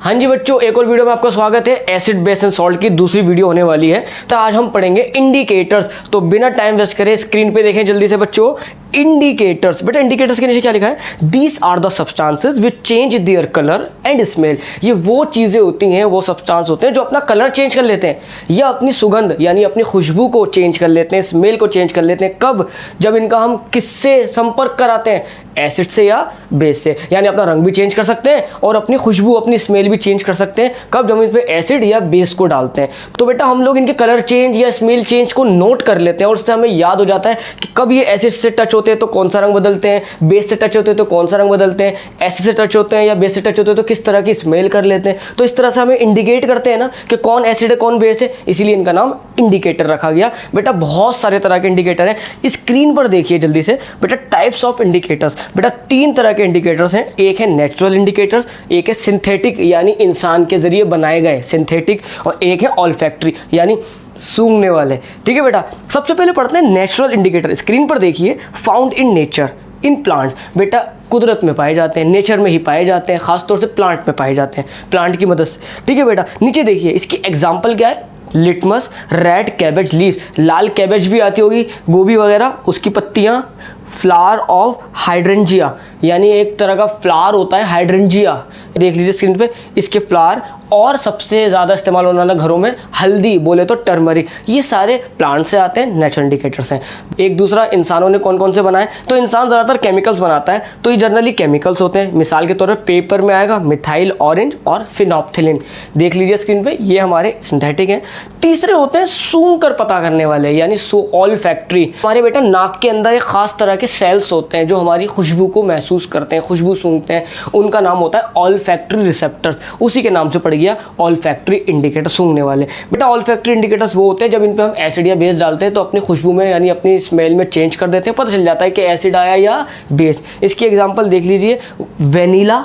हाँ जी बच्चों, एक और वीडियो में आपका स्वागत है। एसिड बेस एंड सॉल्ट की दूसरी वीडियो होने वाली है। तो आज हम पढ़ेंगे इंडिकेटर्स। तो बिना टाइम वेस्ट करे स्क्रीन पे देखें जल्दी से बच्चों, इंडिकेटर्स। बेटा इंडिकेटर्स के नीचे क्या लिखा है? These are the substances which change their colour and smell. ये वो चीजें होती हैं, वो सब्सटेंस होते हैं जो अपना कलर चेंज कर लेते हैं या अपनी सुगंध यानी अपनी खुशबू को चेंज कर लेते हैं, स्मेल को चेंज कर लेते हैं। कब? जब इनका हम किससे संपर्क कराते हैं? एसिड से या बेस से। यानी अपना रंग भी चेंज कर सकते हैं और अपनी खुशबू, अपनी स्मेल भी चेंज कर सकते हैं। कब? जब इन पे एसिड या बेस को डालते हैं। तो बेटा हम लोग इनके कलर चेंज या स्मेल चेंज को नोट कर लेते हैं और उससे हमें याद हो जाता है कि कब ये एसिड से टच होते हैं तो कौन सा रंग बदलते हैं, बेस से टच होते हैं तो कौन सा रंग बदलते हैं, एसिड से टच होते हैं या बेस से टच होते हैं तो किस तरह की स्मेल कर लेते हैं। तो इस तरह से हमें इंडिकेट करते हैं ना कि कौन एसिड है कौन बेस है, इसीलिए इनका नाम इंडिकेटर रखा गया। बेटा बहुत सारे तरह के इंडिकेटर हैं, स्क्रीन पर देखिए जल्दी से। बेटा टाइप्स ऑफ इंडिकेटर्स, बेटा तीन तरह के इंडिकेटर्स हैं। एक है नेचुरल इंडिकेटर्स, एक है सिंथेटिक यानी इंसान के जरिए बनाए गए सिंथेटिक, और एक है ऑल्फैक्टरी यानी सूंघने वाले। ठीक है बेटा, सबसे पहले पढ़ते हैं नेचुरल इंडिकेटर। स्क्रीन पर देखिए, found in nature in plants. बेटा कुदरत में पाए जाते हैं, नेचर में ही पाए जाते हैं, खासतौर से प्लांट में पाए जाते हैं, प्लांट की मदद से। ठीक है बेटा, नीचे देखिए इसकी एग्जाम्पल क्या है? लिटमस, रेड कैबेज लीफ, लाल कैबेज भी आती होगी, गोभी वगैरह, उसकी पत्तियां, फ्लावर ऑफ हाइड्रेंजिया यानी एक तरह का फ्लावर होता है हाइड्रेंजिया, देख लीजिए स्क्रीन पे इसके फ्लावर। और सबसे ज़्यादा इस्तेमाल होने वाला घरों में हल्दी, बोले तो टर्मरिक। ये सारे प्लांट से आते हैं, नेचुरल इंडिकेटर्स हैं। एक दूसरा, इंसानों ने कौन कौन से बनाए? तो इंसान ज़्यादातर केमिकल्स बनाता है, तो ये जनरली केमिकल्स होते हैं। मिसाल के तौर पे पेपर में आएगा मिथाइल ऑरेंज और फिनोप्थिलिन, देख लीजिए स्क्रीन पे, ये हमारे सिंथेटिक हैं। तीसरे होते हैं सूंघ कर पता करने वाले यानी ऑल्फैक्टरी। हमारे बेटा नाक के अंदर एक खास तरह के सेल्स होते हैं जो हमारी खुशबू को महसूस करते हैं, खुशबू सूंघते हैं, उनका नाम होता है ऑल्फैक्टरी रिसेप्टर्स। उसी के नाम से पड़ गया ऑल्फैक्टरी इंडिकेटर, सूंघने वाले। बेटा ऑल्फैक्टरी इंडिकेटर्स वो होते हैं जब इन पे हम एसिड या बेस डालते हैं तो अपनी खुशबू में यानी अपनी स्मेल में चेंज कर देते हैं, पता चल जाता है कि एसिड आया या बेस। इसकी एग्जांपल देख लीजिए, वेनिला,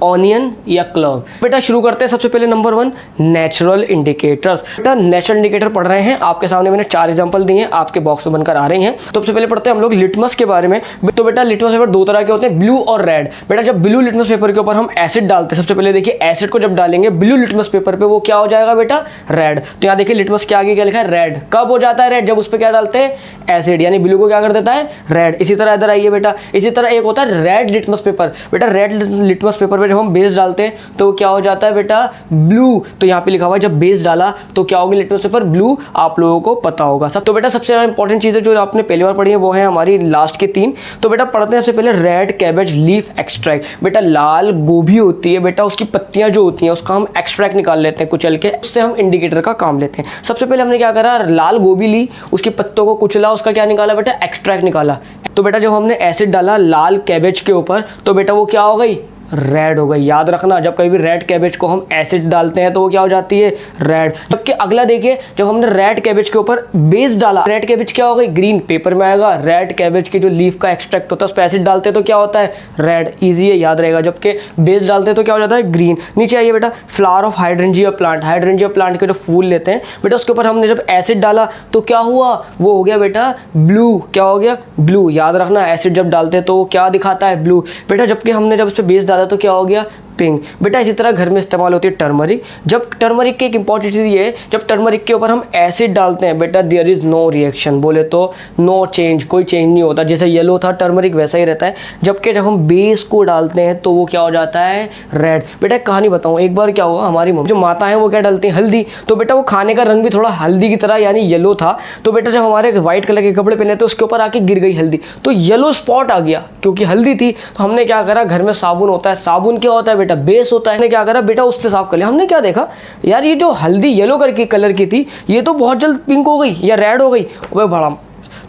ऑनियन या क्लव। बेटा शुरू करते हैं सबसे पहले नंबर 1, नेचुरल इंडिकेटर्स। बेटा नेचुरल इंडिकेटर पढ़ रहे हैं, आपके सामने मैंने 4 एग्जांपल दिए हैं, आपके बॉक्स में बनकर आ रहे हैं। तो सबसे पहले पढ़ते हैं हम लोग लिटमस के बारे में। तो बेटा लिटमस पेपर दो तरह के होते हैं, ब्लू और रेड। बेटा जब ब्लू लिटमस पेपर के ऊपर हम एसिड डालते हैं, सबसे पहले देखिए एसिड को जब डालेंगे ब्लू लिटमस पेपर पे वो क्या हो जाएगा बेटा? रेड। तो यहाँ देखिए लिटमस के आगे क्या लिखा है? रेड। कब हो जाता है रेड? जब उस पर क्या डालते हैं? एसिड, यानी ब्लू को क्या कर देता है? रेड। इसी तरह इधर आइए बेटा, इसी तरह एक होता है रेड लिटमस पेपर। बेटा रेड लिटमस पेपर पे जब हम बेस डालते हैं तो क्या हो जाता है बेटा? ब्लू। तो यहाँ पे लिखा हुआ है जब बेस डाला तो क्या होगी लिटमस पेपर? ब्लू। आप लोगों को पता होगा सब। तो बेटा सबसे ज़्यादा इंपॉर्टेंट चीज़ें जो आपने पहली बार पढ़ी है वो है हमारी लास्ट के 3। तो बेटा पढ़ते हैं सबसे पहले रेड कैबेज लीफ एक्सट्रैक्ट। बेटा लाल गोभी होती है, बेटा उसकी पत्तियां जो होती हैं उसका हम एक्सट्रैक्ट निकाल लेते हैं कुचल के, उससे हम इंडिकेटर का काम लेते हैं। सबसे पहले हमने क्या करा? लाल गोभी ली, उसकी पत्तों को कुचला, उसका क्या निकाला बेटा? एक्सट्रैक्ट निकाला। तो बेटा जब हमने एसिड डाला लाल कैबेज के ऊपर तो बेटा वो क्या हो गई? रेड हो गई। याद रखना, जब कभी भी रेड कैबेज को हम एसिड डालते हैं तो वो क्या हो जाती है? रेड। जबकि अगला देखिए, जब हमने रेड कैबेज के ऊपर बेस डाला, रेड कैबेज क्या हो गई? ग्रीन। पेपर में आएगा रेड कैबेज की जो लीफ का एक्सट्रैक्ट होता है उस पर एसिड डालते हैं तो क्या होता है? रेड। इजी है, याद रहेगा। जबकि बेस डालते हैं तो क्या हो जाता है? ग्रीन। नीचे आइए बेटा, flower of hydrangea plant. Hydrangea plant के जो फूल लेते हैं बेटा उसके ऊपर हमने जब एसिड डाला तो क्या हुआ? वो हो गया बेटा ब्लू। क्या हो गया? ब्लू। याद रखना, एसिड जब डालते हैं तो वो क्या दिखाता है? ब्लू। बेटा जबकि हमने जब उस पर बेस डाला तो क्या हो गया? पिंक। बेटा इसी तरह घर में इस्तेमाल होती है टर्मरिक। जब टर्मरिक की एक इंपॉर्टेंट चीज़ ये है, जब टर्मरिक के ऊपर हम एसिड डालते हैं बेटा देयर इज नो रिएक्शन, बोले तो नो चेंज, कोई चेंज नहीं होता। जैसे येलो था टर्मरिक वैसा ही रहता है। जबकि जब हम बेस को डालते हैं तो वो क्या हो जाता है? रेड। बेटा एक कहानी बताऊँ, एक बार क्या हुआ, हमारी जो माता है वो क्या डालती हैं? हल्दी। तो बेटा वो खाने का रंग भी थोड़ा हल्दी की तरह यानी येलो था। तो बेटा जब हमारे व्हाइट कलर के कपड़े पहने थे उसके ऊपर आके गिर गई हल्दी, तो येलो स्पॉट आ गया क्योंकि हल्दी थी। तो हमने क्या करा, घर में साबुन होता है, साबुन क्या होता है बेटा? बेस होता है। क्या करा बेटा? उससे साफ कर लिया। हमने क्या देखा, यार ये जो हल्दी येलो कलर की थी ये तो बहुत जल्द पिंक हो गई या रेड हो गई। वो बड़ा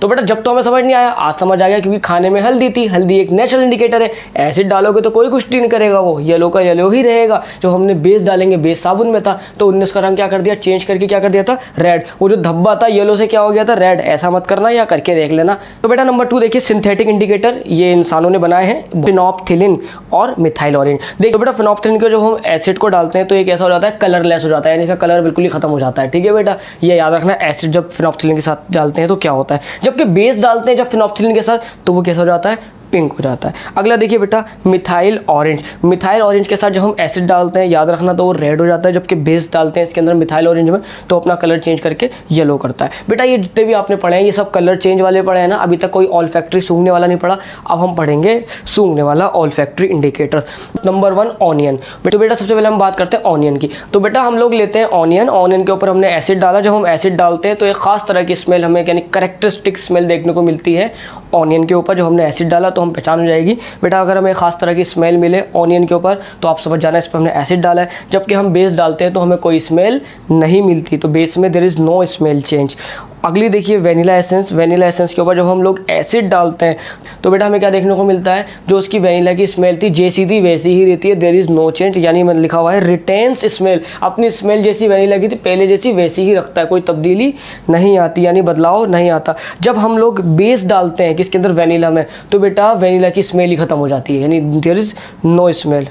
तो बेटा जब तो हमें समझ नहीं आया, आज समझ आ गया क्योंकि खाने में हल्दी थी। हल्दी एक नेचुरल इंडिकेटर है, एसिड डालोगे तो कोई कुछ नहीं करेगा, वो येलो का येलो ही रहेगा। जो हमने बेस डालेंगे, बेस साबुन में था तो उनने उसका रंग क्या कर दिया? चेंज करके क्या कर दिया था? रेड। वो जो धब्बा था येलो से क्या हो गया था? रेड। ऐसा मत करना या करके देख लेना। तो बेटा नंबर 2 देखिए, सिंथेटिक इंडिकेटर। ये इंसानों ने बनाए हैं, फिनोप्थिलिन और मिथाइल ऑरेंज। देखो बेटा फिनोप्थिलिन को जब हम एसिड को डालते हैं तो एक ऐसा हो जाता है कलरलेस हो जाता है, यानी इसका कलर बिल्कुल ही खत्म हो जाता है। ठीक है बेटा, ये याद रखना, एसिड जब फिनोप्थिलिन के साथ डालते हैं तो क्या होता है। जबकि बेस डालते हैं जब फिनोप्थिलिन के साथ तो वो कैसा हो जाता है? पिंक हो जाता है। अगला देखिए बेटा मिथाइल ऑरेंज। मिथाइल ऑरेंज के साथ जब हम एसिड डालते हैं, याद रखना, तो वो रेड हो जाता है, जबकि बेस डालते हैं इसके अंदर मिथाइल ऑरेंज में तो अपना कलर चेंज करके येलो करता है। बेटा ये जितने भी आपने पढ़े हैं ये सब कलर चेंज वाले पढ़े हैं ना, अभी तक कोई ऑल्फैक्टरी सूंघने वाला नहीं पढ़ा। अब हम पढ़ेंगे सूंघने वाला ऑल्फैक्टरी इंडिकेटर्स। Number 1 onion. बेटा सबसे पहले हम बात करते हैं ऑनियन की। तो बेटा हम लोग लेते हैं ऑनियन, ऑनियन के ऊपर हमने एसिड डाला। जब हम एसिड डालते हैं तो एक खास तरह की स्मेल हमें, यानी करेक्टरिस्टिक स्मेल देखने को मिलती है ऑनियन के ऊपर। जो हमने एसिड डाला तो हम पहचान हो जाएगी बेटा, अगर हमें खास तरह की स्मेल मिले ऑनियन के ऊपर तो आप समझ जाना इस पर हमने एसिड डाला है। जबकि हम बेस डालते हैं तो हमें कोई स्मेल नहीं मिलती, तो बेस में there is no smell change. अगली देखिए वेनिला एसेंस। वेनिला एसेंस के ऊपर जब हम लोग एसिड डालते हैं तो बेटा हमें क्या देखने को मिलता है, जो उसकी वेनिला की स्मेल थी जैसी थी वैसी ही रहती है, देयर इज़ नो चेंज, यानी मैंने लिखा हुआ है रिटेन्स स्मेल। अपनी स्मेल जैसी वेनिला की थी पहले जैसी वैसी ही रखता है, कोई तब्दीली नहीं आती, यानी बदलाव नहीं आता। जब हम लोग बेस डालते हैं किसके अंदर, वेनिला में, तो बेटा वेनिला की स्मेल ही खत्म हो जाती है, यानी there is no smell.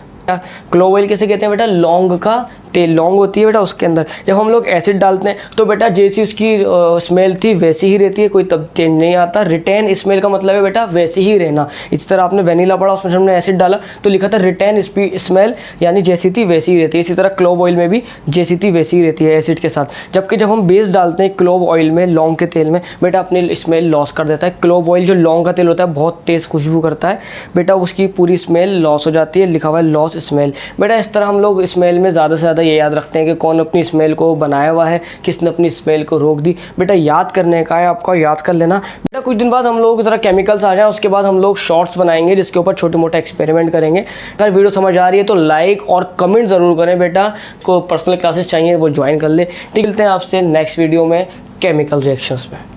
Clove oil किसे कहते हैं बेटा, लौंग का तेल, लौंग होती है बेटा उसके अंदर। जब हम लोग एसिड डालते हैं तो बेटा जैसी उसकी स्मेल थी वैसी ही रहती है, कोई तब चेंज नहीं आता। रिटेन स्मेल का मतलब है बेटा वैसी ही रहना। इस तरह आपने वेनिला पढ़ा, उसमें हमने एसिड डाला तो लिखा था रिटेन स्मेल, यानी जैसी थी वैसी ही रहती है। इसी तरह क्लोव ऑयल में भी जैसी थी वैसी ही रहती है एसिड के साथ। जबकि जब हम बेस डालते हैं क्लोव ऑयल में, लौंग के तेल में, बेटा अपनी स्मेल लॉस कर देता है। क्लोव ऑयल जो लौंग का तेल होता है बहुत तेज़ खुशबू करता है बेटा, उसकी पूरी स्मेल लॉस हो जाती है, लिखा हुआ है लॉस स्मेल। बेटा इस तरह हम लोग स्मेल में ज़्यादा से ज़्यादा ये याद रखते हैं कि कौन अपनी स्मेल को बनाया हुआ है, किसने अपनी स्मेल को रोक दी। बेटा याद करने का है, आपको याद कर लेना। बेटा कुछ दिन बाद हम लोग ज़रा केमिकल्स आ जाए, उसके बाद हम लोग शॉर्ट्स बनाएंगे जिसके ऊपर छोटे मोटे एक्सपेरिमेंट करेंगे। अगर वीडियो समझ आ रही है तो लाइक और कमेंट ज़रूर करें। बेटा को पर्सनल क्लासेस चाहिए वो ज्वाइन कर ले। मिलते हैं आपसे नेक्स्ट वीडियो में केमिकल रिएक्शंस में।